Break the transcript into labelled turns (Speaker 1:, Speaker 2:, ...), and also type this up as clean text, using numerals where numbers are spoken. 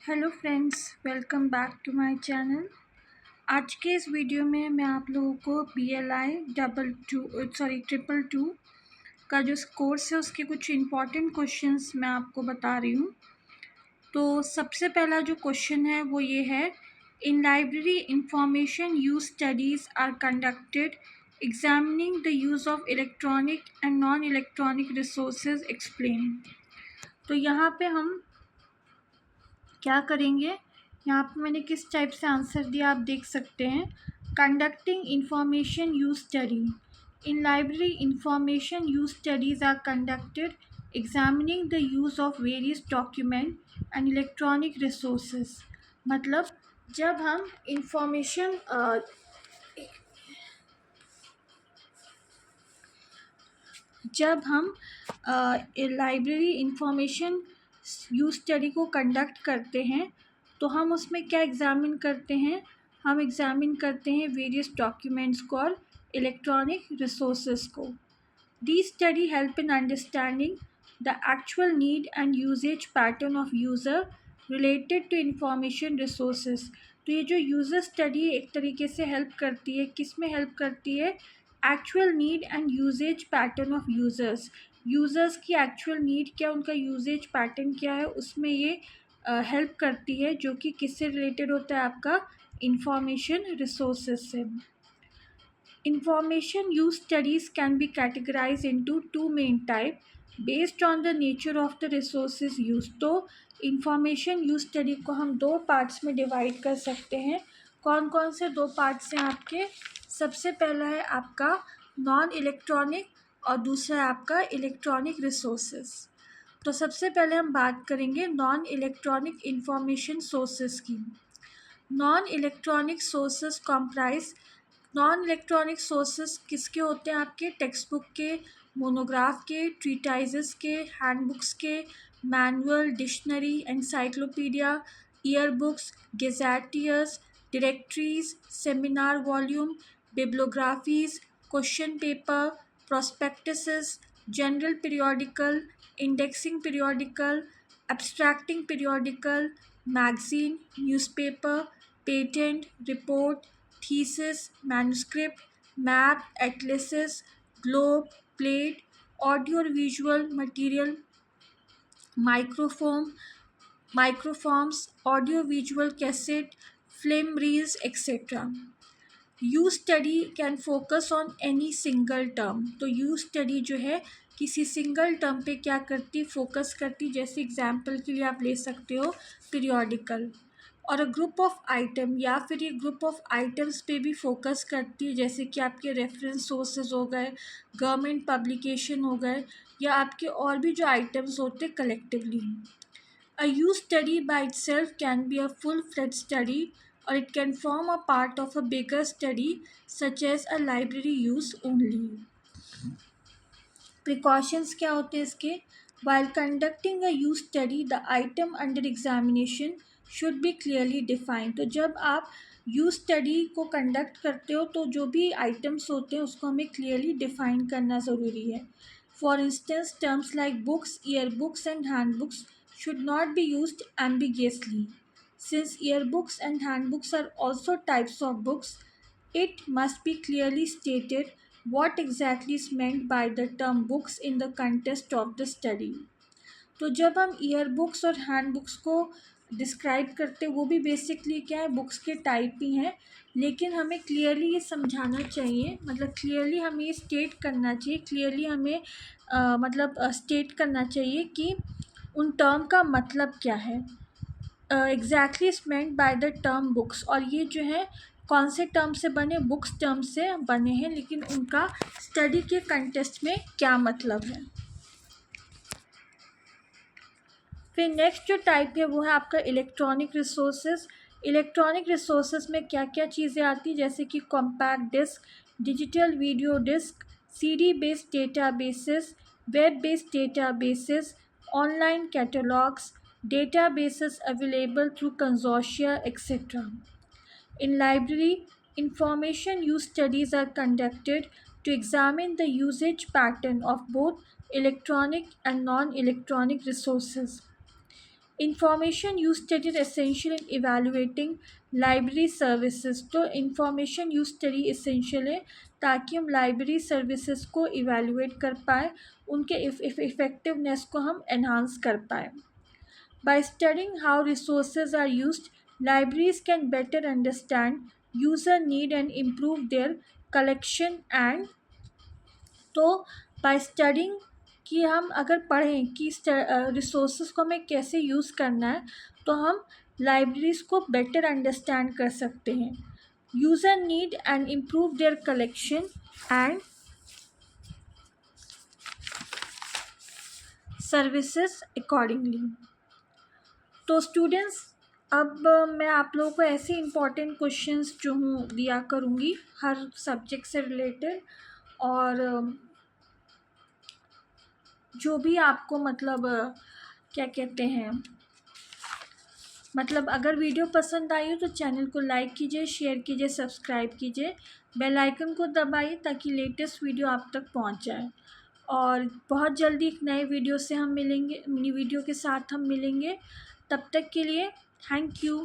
Speaker 1: Hello friends, welcome back to my channel. आज के इस वीडियो में मैं आप लोगों को BLI ट्रिपल टू का जो कोर्स है उसके कुछ इम्पॉर्टेंट क्वेश्चंस मैं आपको बता रही हूँ। तो सबसे पहला जो क्वेश्चन है वो ये है, in library information use studies are conducted examining the use of electronic and non electronic resources explain. तो यहाँ पे हम क्या करेंगे, यहाँ पे मैंने किस टाइप से आंसर दिया आप देख सकते हैं। Conducting information use study, in library information use studies are conducted examining the use of various document and electronic resources. मतलब जब हम इंफॉर्मेशन जब हम लाइब्रेरी इंफॉर्मेशन यूज स्टडी को कंडक्ट करते हैं तो हम उसमें क्या एग्ज़ामिन करते हैं, हम एग्ज़ामिन करते हैं वेरियस डॉक्यूमेंट्स को और इलेक्ट्रॉनिक रिसोर्सेज को। The study help in understanding the actual need and usage pattern of user related to information resources. तो ये जो यूज़र स्टडी एक तरीके से हेल्प करती है, किस में हेल्प करती है, actual need and usage pattern of users की एक्चुअल नीड क्या, उनका यूजेज पैटर्न क्या है, उसमें ये हेल्प करती है, जो कि किससे रिलेटेड होता है, आपका इंफॉर्मेशन रिसोर्सेज से। Information use studies can be categorized into two main types based on the nature of the resources used। तो इंफॉर्मेशन यूज स्टडी को हम दो पार्ट्स में डिवाइड कर सकते हैं। कौन कौन से दो पार्ट्स हैं आपके? सबसे पहला है आपका नॉन इलेक्ट्रॉनिक और दूसरा है आपका इलेक्ट्रॉनिक रिसोर्सेज। तो सबसे पहले हम बात करेंगे नॉन इलेक्ट्रॉनिक इंफॉर्मेशन सोर्सेज की। Non electronic sources comprise, non electronic sources किसके होते हैं आपके? टेक्स्ट बुक के, मोनोग्राफ के, ट्रीटाइजेस के, हैंडबुक्स के, manual, dictionary, encyclopedia, year books, gazetteers, directories, seminar volume, bibliographies, question paper, prospectuses, general periodical, indexing periodical, abstracting periodical, magazine, newspaper, patent, report, thesis, manuscript, map, atlases, globe, plate, audio or visual material, microphone, microforms, audio visual cassette, film reels, etc. Use study can focus on any single term. तो use study जो है किसी single term पे क्या करती, focus करती। जैसे example के लिए आप ले सकते हो पीरियोडिकल, और अ ग्रुप ऑफ आइटम, या फिर ये ग्रुप ऑफ आइटम्स पे भी फोकस करती है, जैसे कि आपके रेफरेंस सोर्सेज हो गए, गवर्नमेंट पब्लिकेशन हो गए, या आपके और भी जो आइटम्स होते collectively. A use study by itself can be a full-fledged study, or it can form a part of a bigger study such as a library use only। Precautions क्या होते हैं इसके? While conducting a use study, the item under examination should be clearly defined। तो जब आप use study को conduct करते हो तो जो भी आइटम्स होते हैं उसको हमें क्लियरली डिफाइन करना ज़रूरी है। For instance terms like books, year books and hand books should not be used ambiguously. Since yearbooks and handbooks are also types of books, it must be clearly stated what exactly is meant by the term books in the context of the study। तो जब हम year books और hand books को describe करते हैं, वो भी basically क्या है, बुक्स के टाइप ही हैं, लेकिन हमें क्लियरली ये समझाना चाहिए, मतलब क्लियरली हमें ये स्टेट करना चाहिए, क्लियरली हमें स्टेट करना चाहिए कि उन टर्म का मतलब क्या है। Exactly is meant by the term books, और ये जो है कौन से टर्म से बने, बुक्स टर्म से बने हैं, लेकिन उनका स्टडी के कंटेस्ट में क्या मतलब है। फिर नेक्स्ट जो टाइप है वो है आपका इलेक्ट्रॉनिक रिसोर्सेज। इलेक्ट्रॉनिक रिसोर्सेज में क्या क्या चीज़ें आती हैं, जैसे कि compact disc, digital video disc, CD based databases, web based databases, online catalogues, databases available through consortia, etc. In library, information use studies are conducted to examine the usage pattern of both electronic and non-electronic resources। Information use study essential in evaluating library services. तो information use study essential है ताकि हम library services को evaluate कर पाए, उनके effectiveness को हम एनहांस कर पाए। By studying how resources are used, libraries can better understand user need and improve their collection and तो बाय स्टडिंग कि हम अगर पढ़ें कि रिसोर्सेज को हमें कैसे यूज़ करना है तो हम लाइब्रेरीज को बेटर अंडरस्टैंड कर सकते हैं। User need and improve their collection and services accordingly. तो स्टूडेंट्स, अब मैं आप लोगों को ऐसे इंपॉर्टेंट क्वेश्चंस जो हूँ दिया करूँगी हर सब्जेक्ट से रिलेटेड, और जो भी आपको मतलब क्या कहते हैं, मतलब अगर वीडियो पसंद आई हो तो चैनल को लाइक कीजिए, शेयर कीजिए, सब्सक्राइब कीजिए, बेल आइकन को दबाइए ताकि लेटेस्ट वीडियो आप तक पहुंच जाए। और बहुत जल्दी एक नए वीडियो से हम मिलेंगे, मिनी वीडियो के साथ हम मिलेंगे। तब तक के लिए थैंक यू।